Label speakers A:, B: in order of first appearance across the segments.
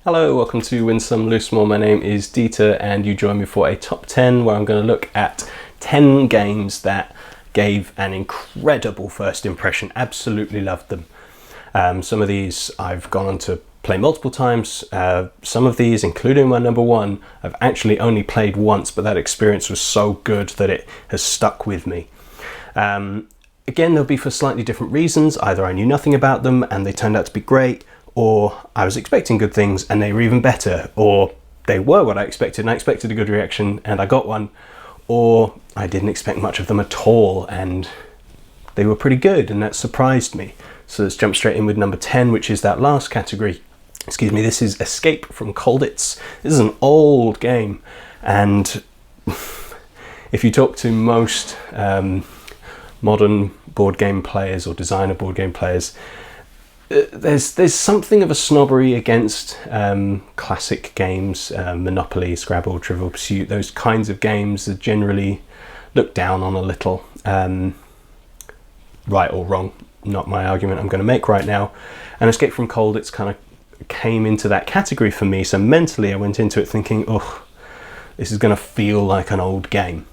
A: Hello, welcome to Win Some Loosemore. My name is Dieter and you join me for a top 10 where I'm going to look at 10 games that gave an incredible first impression. Absolutely loved them. Some of these I've gone on to play multiple times. Some of these, including my number one, I've actually only played once, but that experience was so good that it has stuck with me. Again, they'll be for slightly different reasons. Either I knew nothing about them and they turned out to be great, or I was expecting good things and they were even better, or they were what I expected and I expected a good reaction and I got one, or I didn't expect much of them at all and they were pretty good and that surprised me. So let's jump straight in with number 10, which is that last category. Excuse me, this is Escape from Colditz. This is an old game, and if you talk to most modern board game players or designer board game players, there's something of a snobbery against classic games. Monopoly, Scrabble, Trivial Pursuit, those kinds of games are generally looked down on a little. Right or wrong, not my argument I'm going to make right now. And Escape from Colditz kind of came into that category for me, so mentally I went into it thinking, oh, this is going to feel like an old game.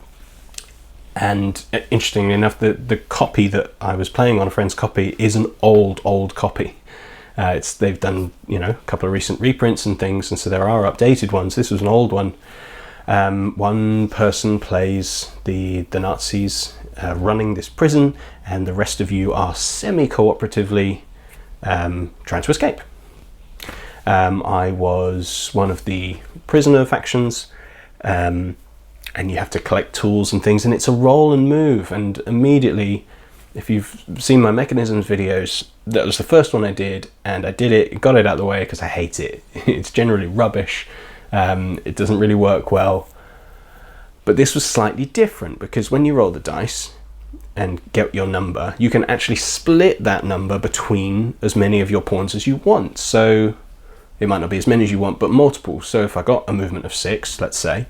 A: And interestingly enough, the copy that I was playing on, a friend's copy, is an old copy. They've done, a couple of recent reprints and things, and so there are updated ones. This was an old one. One person plays the Nazis running this prison, and the rest of you are semi-cooperatively trying to escape. I was one of the prisoner factions, and you have to collect tools and things, and it's a roll and move. And immediately, if you've seen my mechanisms videos, that was the first one I did, and I did it, got it out of the way because I hate it. It's generally rubbish. It doesn't really work well. But this was slightly different because when you roll the dice and get your number, you can actually split that number between as many of your pawns as you want. So it might not be as many as you want, but multiple. So if I got a movement of 6, let's say,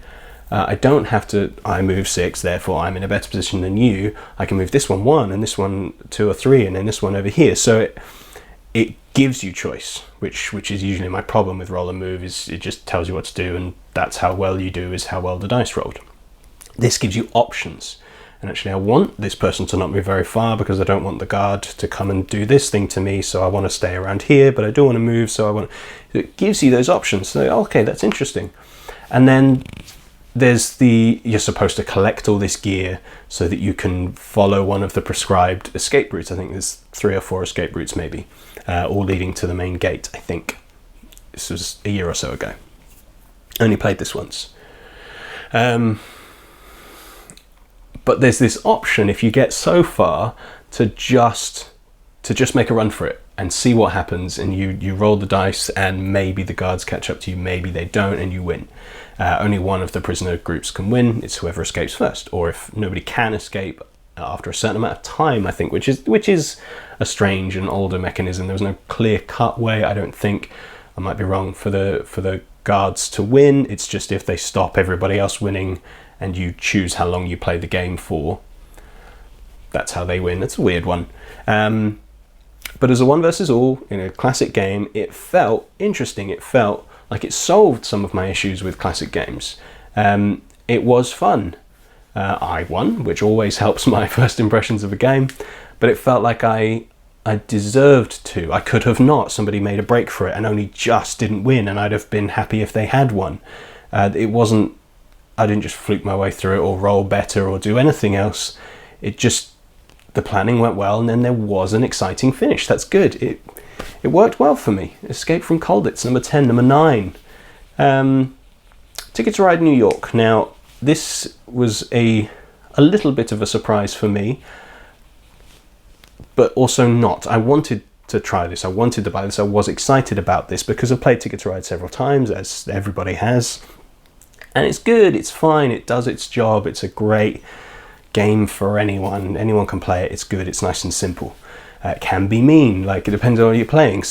A: I don't have to, I move 6, therefore I'm in a better position than you. I can move this one 1 and this one 2 or 3 and then this one over here. So it gives you choice, which is usually my problem with roll and move, is it just tells you what to do, and that's how well you do is how well the dice rolled. This gives you options. And actually I want this person to not move very far because I don't want the guard to come and do this thing to me, so I want to stay around here, but I don't want to move, so it gives you those options. So okay, that's interesting. And then you're supposed to collect all this gear so that you can follow one of the prescribed escape routes. I think there's 3 or 4 escape routes maybe, all leading to the main gate, I think. This was a year or so ago. Only played this once. But there's this option, if you get so far, to just make a run for it and see what happens, and you roll the dice and maybe the guards catch up to you, maybe they don't, and you win. Only one of the prisoner groups can win. It's whoever escapes first, or if nobody can escape after a certain amount of time, I think, which is a strange and older mechanism. There was no clear-cut way, I don't think, I might be wrong, for the guards to win. It's just if they stop everybody else winning and you choose how long you play the game for, that's how they win. It's a weird one. But as a one versus all in a classic game, it felt interesting. It felt like it solved some of my issues with classic games. It was fun. I won, which always helps my first impressions of a game, but it felt like I deserved to. I could have not. Somebody made a break for it and only just didn't win, and I'd have been happy if they had won. It wasn't, I didn't just fluke my way through it or roll better or do anything else. The planning went well, and then there was an exciting finish. That's good. It worked well for me. Escape from Colditz, number 10. Number 9, Ticket to Ride New York. Now, this was a little bit of a surprise for me, but also not. I wanted to try this. I wanted to buy this. I was excited about this because I've played Ticket to Ride several times, as everybody has. And it's good. It's fine. It does its job. It's a great game for anyone. Anyone can play it. It's good. It's nice and simple. It can be mean, like it depends on who you're playing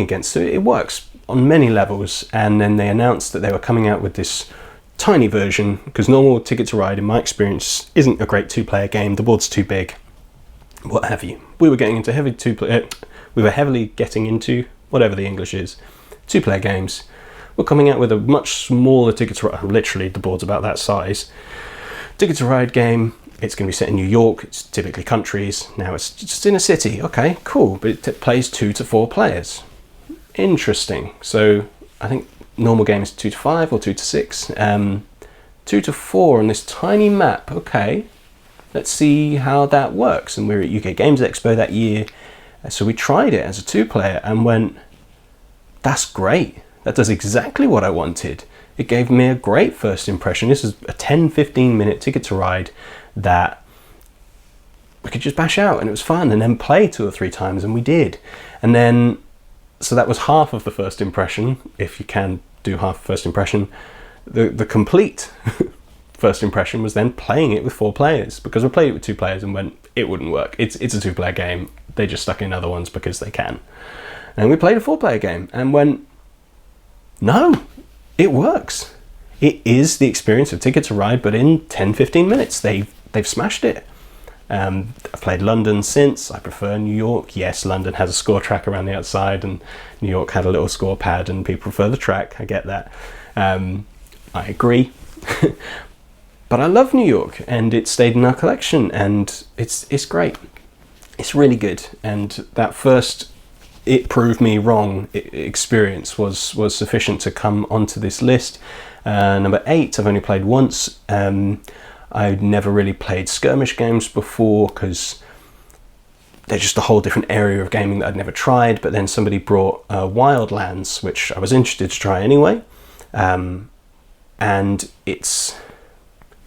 A: against. So it works on many levels. And then they announced that they were coming out with this tiny version, because normal Ticket to Ride, in my experience, isn't a great 2-player game. The board's too big, what have you. We were heavily getting into, whatever the English is, 2-player games. We're coming out with a much smaller Ticket to Ride, literally the board's about that size, Ticket to Ride game. It's going to be set in New York. It's typically countries. Now it's just in a city. Okay, cool. But it plays 2 to 4 players. Interesting. So I think normal game is 2 to 5 or 2 to 6. 2 to 4 on this tiny map. Okay, let's see how that works. And we were at UK Games Expo that year. So we tried it as a 2-player and went, that's great. That does exactly what I wanted. It gave me a great first impression. This is a 10-15 minute Ticket to Ride that we could just bash out and it was fun, and then play 2 or 3 times, and we did. And then, so that was half of the first impression, if you can do half first impression. The complete first impression was then playing it with 4 players, because we played it with 2 players and went, it wouldn't work. It's a 2-player game. They just stuck in other ones because they can. And we played a 4-player game and went, no, it works. It is the experience of Ticket to Ride, but in 10-15 minutes. They've smashed it. I've played London since. I prefer New York. Yes, London has a score track around the outside, and New York had a little score pad, and people prefer the track. I get that. I agree. But I love New York, and it stayed in our collection, and it's great. It's really good. And that first "it proved me wrong" experience was sufficient to come onto this list. Number 8, I've only played once. I'd never really played skirmish games before because they're just a whole different area of gaming that I'd never tried. But then somebody brought Wildlands, which I was interested to try anyway. And it's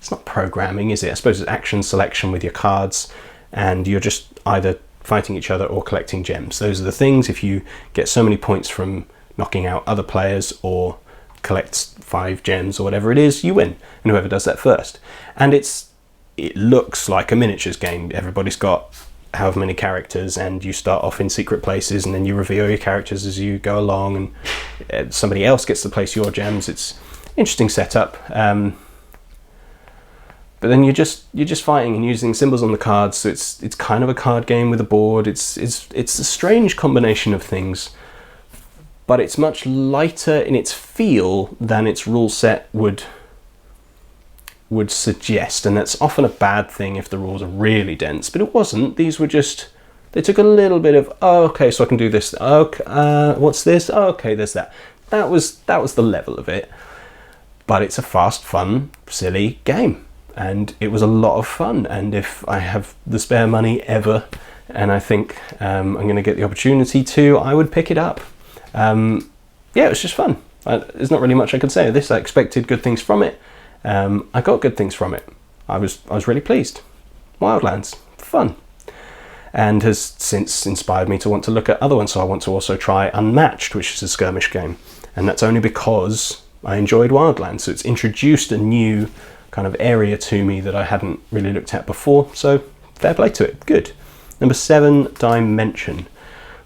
A: not programming, is it? I suppose it's action selection with your cards, and you're just either fighting each other or collecting gems. Those are the things. If you get so many points from knocking out other players or collect 5 gems or whatever it is, you win, and whoever does that first. And it looks like a miniatures game. Everybody's got however many characters, and you start off in secret places, and then you reveal your characters as you go along, and somebody else gets to place your gems. It's interesting setup. But then you're just fighting and using symbols on the cards, so it's kind of a card game with a board. It's a strange combination of things, but it's much lighter in its feel than its rule set would suggest, and that's often a bad thing if the rules are really dense. But it wasn't. These were just, they took a little bit of, oh, okay, so I can do this. Okay, what's this? Oh, okay, there's that. That was the level of it. But it's a fast, fun, silly game. And it was a lot of fun, and if I have the spare money ever, and I think I'm going to get the opportunity to, I would pick it up. Yeah, it was just fun. There's not really much I can say of this. I expected good things from it. I got good things from it. I was really pleased. Wildlands, fun. And has since inspired me to want to look at other ones. So I want to also try Unmatched, which is a skirmish game. And that's only because I enjoyed Wildlands. So it's introduced a new kind of area to me that I hadn't really looked at before, so fair play to it. Good. Number 7, Dimension.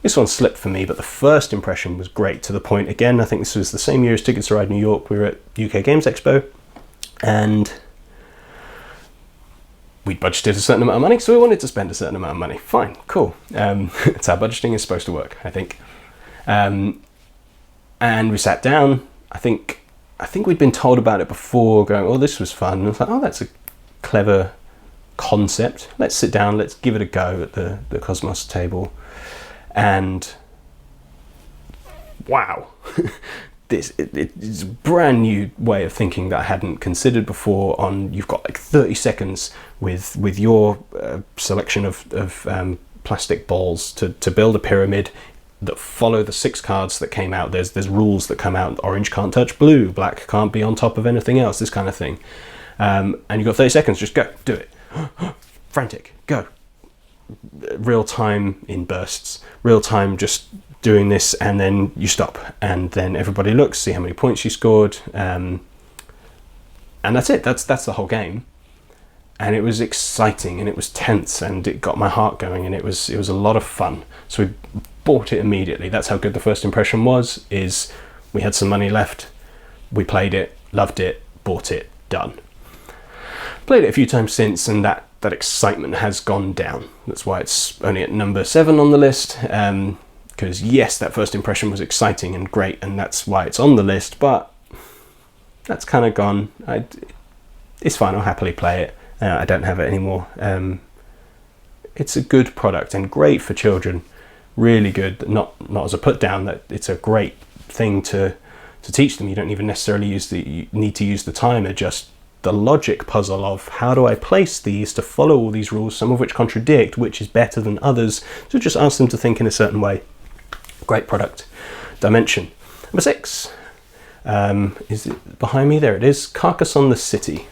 A: This one slipped for me, but the first impression was great, to the point, again, I think this was the same year as Ticket to Ride New York. We were at UK Games Expo, and we'd budgeted a certain amount of money, so we wanted to spend a certain amount of money. Fine, cool. It's how budgeting is supposed to work, I think. And we sat down. I think we'd been told about it before, going, oh, this was fun. And I was like, oh, that's a clever concept. Let's sit down, let's give it a go at the Cosmos table. And wow, it's a brand new way of thinking that I hadn't considered before. You've got like 30 seconds with your selection of plastic balls to build a pyramid that follow the 6 cards that came out. There's rules that come out. Orange can't touch blue, black can't be on top of anything else, this kind of thing. And you've got 30 seconds, just go, do it. Frantic, go. Real time in bursts, real time just doing this, and then you stop, and then everybody looks, see how many points you scored, and that's it. That's the whole game. And it was exciting, and it was tense, and it got my heart going, and it was a lot of fun. So we bought it immediately. That's how good the first impression was. Is we had some money left, we played it, loved it, bought it, done. Played it a few times since, and that excitement has gone down. That's why it's only at number 7 on the list. Because yes, that first impression was exciting and great, and that's why it's on the list, but that's kind of gone. It's fine, I'll happily play it. I don't have it anymore. It's a good product and great for children. Really good. Not as a put down, that it's a great thing to teach them. You don't even necessarily need to use the timer, just the logic puzzle of how do I place these to follow all these rules, some of which contradict, which is better than others. So just ask them to think in a certain way. Great product. Dimension. Number 6. Is it behind me? There it is. Carcassonne the City.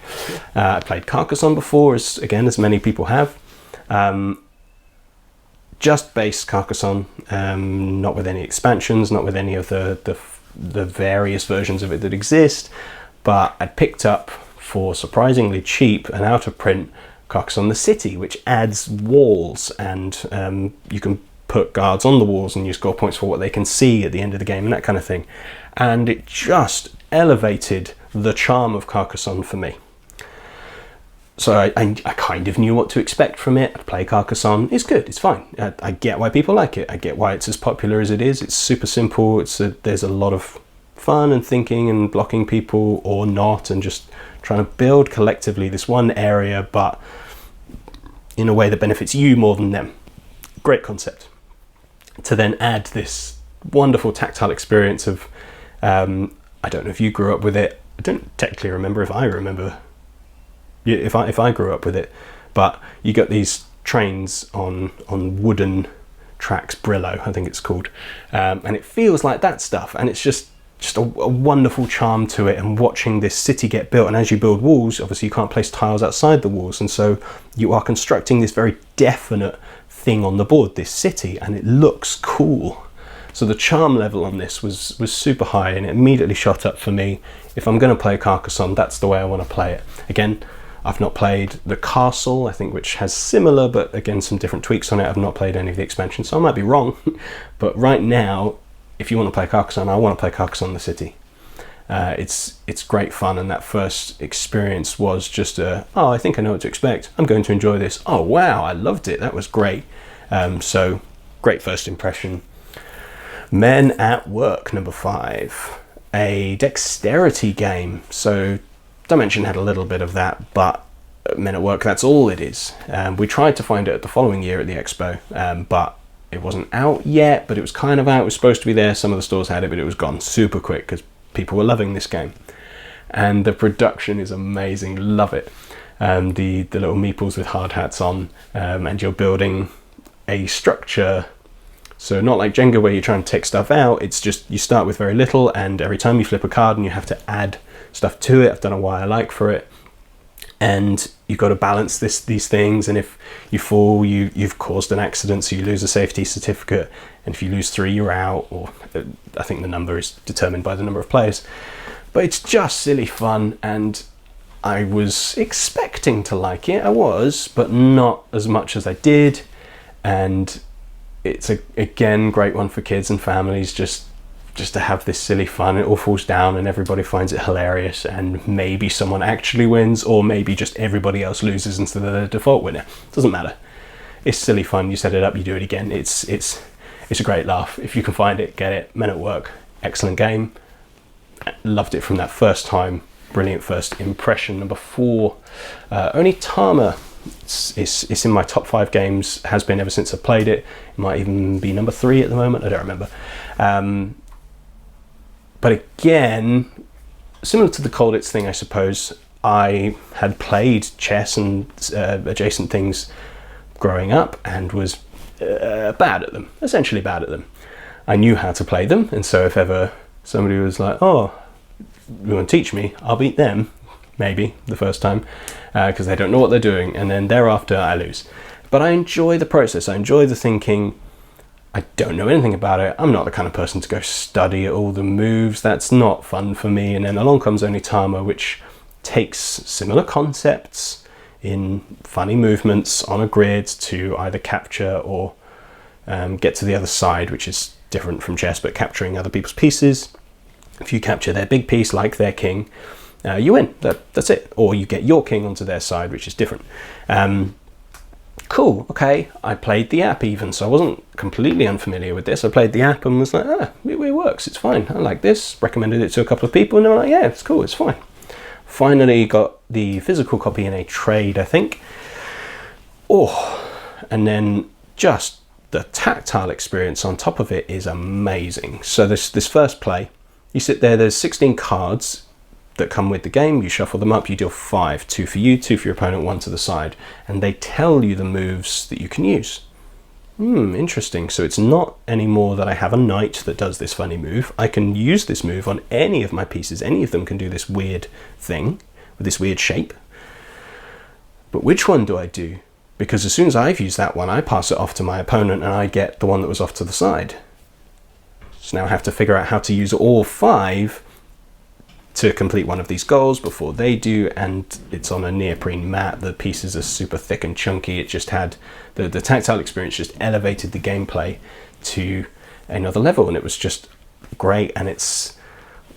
A: I played Carcassonne before, as many people have. Just base Carcassonne, not with any expansions, not with any of the various versions of it that exist, but I'd picked up for surprisingly cheap and out of print Carcassonne the City, which adds walls, and you can put guards on the walls and you score points for what they can see at the end of the game and that kind of thing. And it just elevated the charm of Carcassonne for me. So I kind of knew what to expect from it. I'd play Carcassonne. It's good. It's fine. I get why people like it. I get why it's as popular as it is. It's super simple. There's a lot of fun and thinking and blocking people or not, and just trying to build collectively this one area, but in a way that benefits you more than them. Great concept. To then add this wonderful tactile experience of, I don't know if you grew up with it. I don't technically remember if I grew up with it, but you got these trains on wooden tracks, Brillo, I think it's called, and it feels like that stuff, and it's just a wonderful charm to it. And watching this city get built, and as you build walls, obviously you can't place tiles outside the walls, and so you are constructing this very definite thing on the board, this city, and it looks cool. So the charm level on this was super high, and it immediately shot up for me. If I'm going to play Carcassonne, that's the way I want to play it. Again, I've not played the Castle, I think, which has similar, but again, some different tweaks on it. I've not played any of the expansions, so I might be wrong. But right now, if you want to play Carcassonne, I want to play Carcassonne the City. It's great fun, and that first experience was just I think I know what to expect. I'm going to enjoy this. Oh, wow, I loved it. That was great. So, great first impression. Men at Work, number 5. A dexterity game. So, Dimension had a little bit of that, but Men at Work, that's all it is. We tried to find it the following year at the expo, but it wasn't out yet, but it was kind of out. It was supposed to be there. Some of the stores had it, but it was gone super quick because people were loving this game. And the production is amazing. Love it. The little meeples with hard hats on, and you're building a structure. So not like Jenga where you're trying to take stuff out. It's just you start with very little, and every time you flip a card and you have to add stuff to it. I don't know why I like for it. And you've got to balance these things, and if you fall, you've caused an accident, so you lose a safety certificate, and if you lose 3, you're out, or I think the number is determined by the number of players. But it's just silly fun, and I was expecting to like it. I was, but not as much as I did. And it's again great one for kids and families, just to have this silly fun. It all falls down and everybody finds it hilarious, and maybe someone actually wins, or maybe just everybody else loses instead of the default winner. Doesn't matter. It's silly fun. You set it up, you do it again. It's a great laugh. If you can find it, get it. Men at Work, excellent game. Loved it from that first time. Brilliant first impression. Number 4, Onitama. It's in my top 5 games, has been ever since I played it. It might even be number 3 at the moment, I don't remember. But again, similar to the Colditz thing, I suppose, I had played chess and adjacent things growing up and was bad at them, essentially bad at them. I knew how to play them, and so if ever somebody was like, oh, you want to teach me, I'll beat them, maybe, the first time, because they don't know what they're doing, and then thereafter I lose. But I enjoy the process, I enjoy the thinking. I don't know anything about it. I'm not the kind of person to go study all the moves. That's not fun for me. And then along comes Onitama, which takes similar concepts in funny movements on a grid to either capture or get to the other side, which is different from chess, but capturing other people's pieces. If you capture their big piece, like their king, you win. That's it. Or you get your king onto their side, which is different. cool, okay. I played the app even, so I wasn't completely unfamiliar with this. I played the app and was like, it works, it's fine. I like this, recommended it to a couple of people, and they were like, yeah, it's cool, it's fine. Finally got the physical copy in a trade, I think. And then just the tactile experience on top of it is amazing. So this first play, you sit there, there's 16 cards that come with the game, you shuffle them up, you deal 5, 2 for you, 2 for your opponent, 1 to the side, and they tell you the moves that you can use. Interesting. So it's not anymore that I have a knight that does this funny move. I can use this move on any of my pieces. Any of them can do this weird thing with this weird shape. But which one do I do? Because as soon as I've used that one, I pass it off to my opponent and I get the one that was off to the side. So now I have to figure out how to use all 5 to complete one of these goals before they do, and it's on a neoprene mat. The pieces are super thick and chunky. It just had the tactile experience just elevated the gameplay to another level, and it was just great. And it's,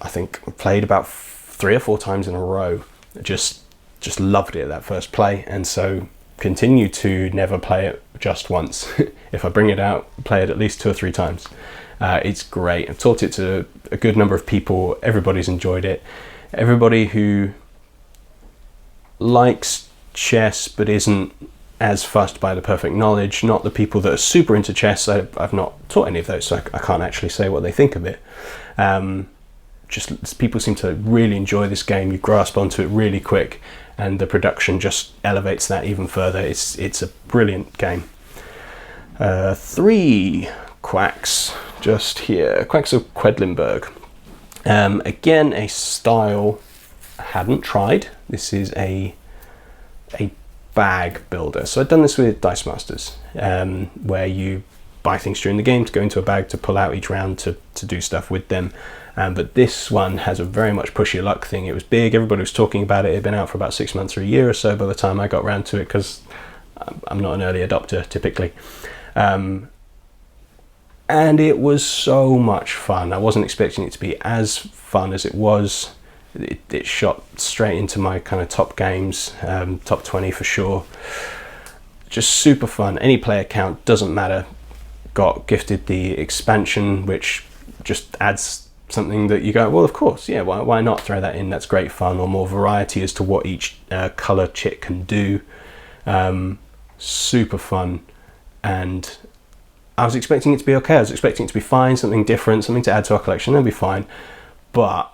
A: I think, played about 3 or 4 times in a row. Just loved it that first play, and so continue to never play it just once. If I bring it out, play it at least 2 or 3 times. It's great. I've taught it to a good number of people. Everybody's enjoyed it. Everybody who likes chess but isn't as fussed by the perfect knowledge, not the people that are super into chess. I've not taught any of those, so I can't actually say what they think of it. Just people seem to really enjoy this game. You grasp onto it really quick, and the production just elevates that even further. It's a brilliant game. 3 quacks just here. Quacks of Quedlinburg. Again, a style I hadn't tried. This is a bag builder. So I've done this with Dice Masters, where you buy things during the game to go into a bag to pull out each round to do stuff with them. But this one has a very much push your luck thing. It was big. Everybody was talking about it. It had been out for about 6 months or a year or so by the time I got around to it, because I'm not an early adopter typically. And it was so much fun. I wasn't expecting it to be as fun as it was. It shot straight into my kind of top games, top 20 for sure. Just super fun. Any player count, doesn't matter. Got gifted the expansion, which just adds something that you go, well, of course, yeah, why not throw that in? That's great fun. Or more variety as to what each color chit can do. Super fun. And I was expecting it to be okay. I was expecting it to be fine, something different, something to add to our collection. That'd be fine. But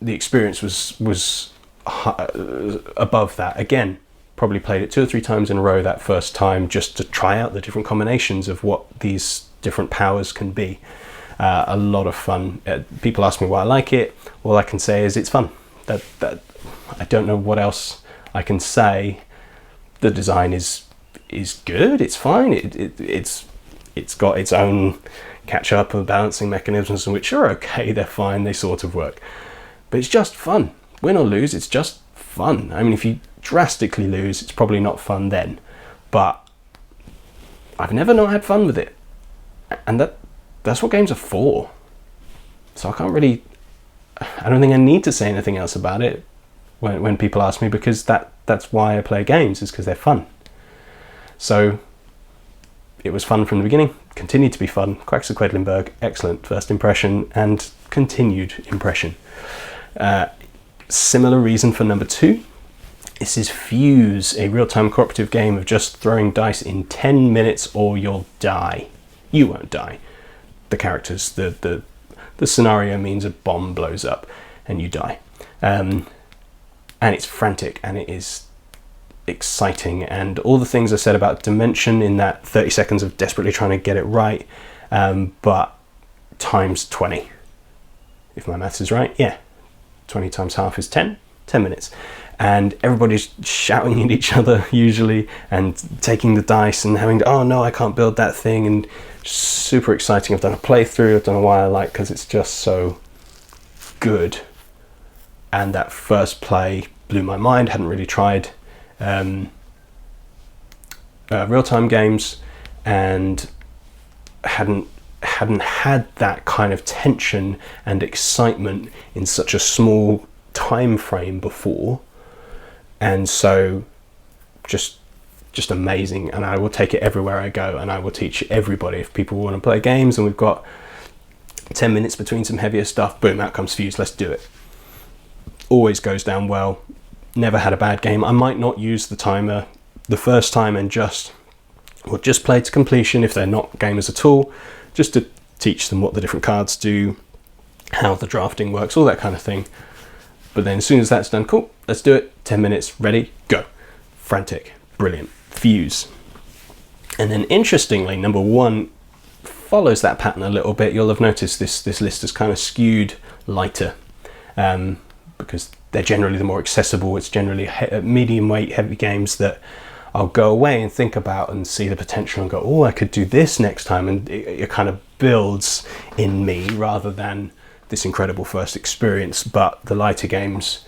A: the experience was above that. Again, probably played it 2 or 3 times in a row that first time, just to try out the different combinations of what these different powers can be. A lot of fun. People ask me why I like it. All I can say is it's fun. That I don't know what else I can say. The design is good. It's fine. It's got its own catch-up and balancing mechanisms, which are okay, they're fine, they sort of work. But it's just fun. Win or lose, it's just fun. I mean, if you drastically lose, it's probably not fun then. But I've never not had fun with it. And that's what games are for. So I don't think I need to say anything else about it when people ask me, because that's why I play games, is because they're fun. So it was fun from the beginning, continued to be fun. Quacks of Quedlinburg, excellent first impression and continued impression. Similar reason for number 2. This is Fuse, a real-time cooperative game of just throwing dice in 10 minutes or you'll die. You won't die. The characters, the scenario means a bomb blows up and you die. And it's frantic and it is exciting, and all the things I said about dimension in that 30 seconds of desperately trying to get it right, but times 20. If my maths is right, yeah. 20 times half is 10 minutes. And everybody's shouting at each other usually and taking the dice and having to, oh no, I can't build that thing, and super exciting. I've done a playthrough, I don't know why I like, because it's just so good. And that first play blew my mind. Hadn't really tried real-time games, and hadn't had that kind of tension and excitement in such a small time frame before. And so just just amazing, and I will take it everywhere I go, and I will teach everybody. If people want to play games and we've got 10 minutes between some heavier stuff, boom, out comes Fuse, let's do it. Always goes down well. Never had a bad game. I might not use the timer the first time and just play to completion if they're not gamers at all, just to teach them what the different cards do, how the drafting works, all that kind of thing. But then as soon as that's done, cool, let's do it. 10 minutes, ready, go. Frantic, brilliant, Fuse. And then interestingly, number 1 follows that pattern a little bit. You'll have noticed this list is kind of skewed lighter, because they're generally the more accessible. It's generally medium weight, heavy games that I'll go away and think about and see the potential and go, oh, I could do this next time. And it kind of builds in me rather than this incredible first experience. But the lighter games,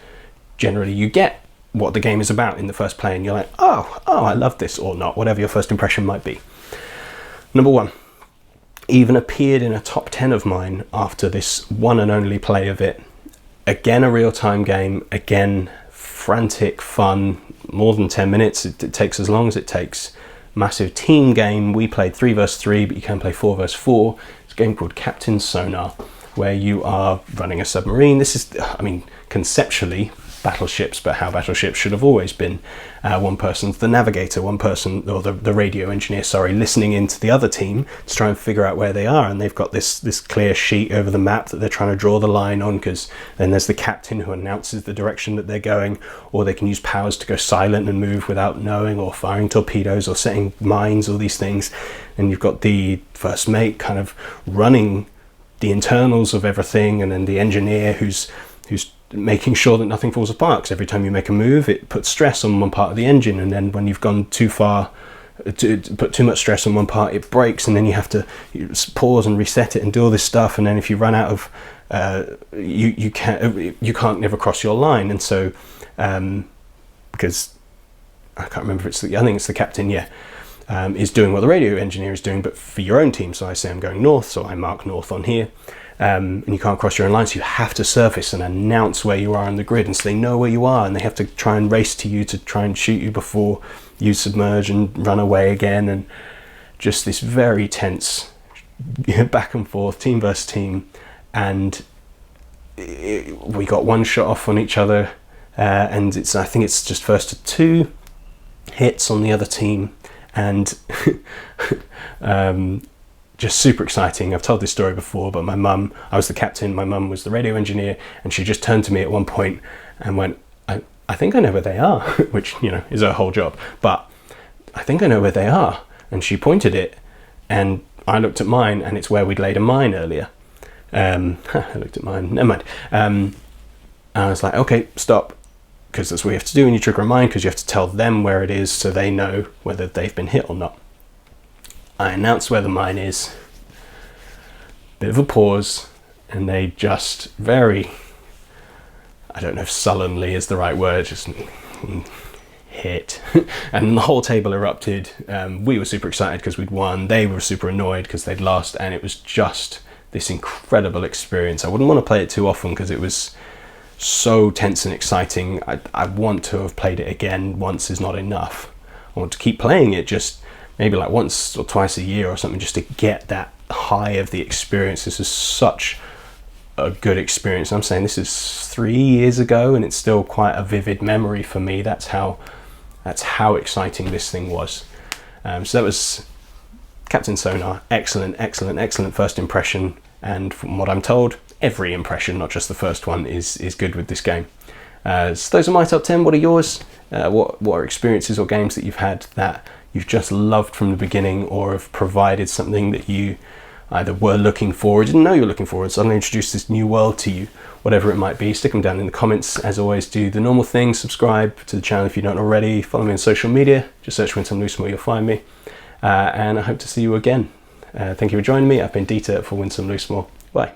A: generally you get what the game is about in the first play and you're like, oh, I love this, or not, whatever your first impression might be. Number 1, even appeared in a top 10 of mine after this one and only play of it. Again, a real-time game, again, frantic fun, more than 10 minutes. It takes as long as it takes. Massive team game. We played 3 versus 3, but you can play 4 versus 4. It's a game called Captain Sonar, where you are running a submarine. This is, I mean, conceptually battleships, but how battleships should have always been. One person's the navigator, one person, or the radio engineer, sorry, listening into the other team to try and figure out where they are. And they've got this clear sheet over the map that they're trying to draw the line on, because then there's the captain who announces the direction that they're going, or they can use powers to go silent and move without knowing, or firing torpedoes or setting mines, all these things. And you've got the first mate kind of running the internals of everything, and then the engineer who's making sure that nothing falls apart, because every time you make a move it puts stress on one part of the engine, and then when you've gone too far to put too much stress on one part, it breaks, and then you have to pause and reset it and do all this stuff. And then if you run out of you can't never cross your line. And so because I can't remember if I think it's the captain, is doing what the radio engineer is doing, but for your own team. So I say I'm going north, so I mark north on here. And you can't cross your own line, so you have to surface and announce where you are on the grid, and so they know where you are, and they have to try and race to you to try and shoot you before you submerge and run away again. And just this very tense back and forth, team versus team. And we got one shot off on each other, and I think it's just first to 2 hits on the other team, and just super exciting. I've told this story before, but my mum, I was the captain, my mum was the radio engineer, and she just turned to me at one point and went, I think I know where they are, which, is her whole job, but I think I know where they are. And she pointed it, and I looked at mine, and it's where we'd laid a mine earlier. I looked at mine, never mind. And I was like, okay, stop, because that's what you have to do when you trigger a mine, because you have to tell them where it is so they know whether they've been hit or not. I announce where the mine is, bit of a pause, and they just very, I don't know if sullenly is the right word, just hit. And the whole table erupted. We were super excited because we'd won. They were super annoyed because they'd lost, and it was just this incredible experience. I wouldn't want to play it too often because it was so tense and exciting. I want to have played it again. Once is not enough. I want to keep playing it, just maybe like once or twice a year or something, just to get that high of the experience. This is such a good experience. I'm saying this is 3 years ago, and it's still quite a vivid memory for me. That's how exciting this thing was. So that was Captain Sonar. Excellent first impression, and from what I'm told, every impression, not just the first one, is good with this game. So those are my top 10. What are yours? What are experiences or games that you've had that you've just loved from the beginning, or have provided something that you either were looking for or didn't know you were looking for, and suddenly introduced this new world to you? Whatever it might be, stick them down in the comments. As always, do the normal thing: subscribe to the channel if you don't already, follow me on social media, just search Win Some Loosemore, you'll find me, and I hope to see you again. Thank you for joining me. I've been Dieter for Win Some Loosemore. Bye.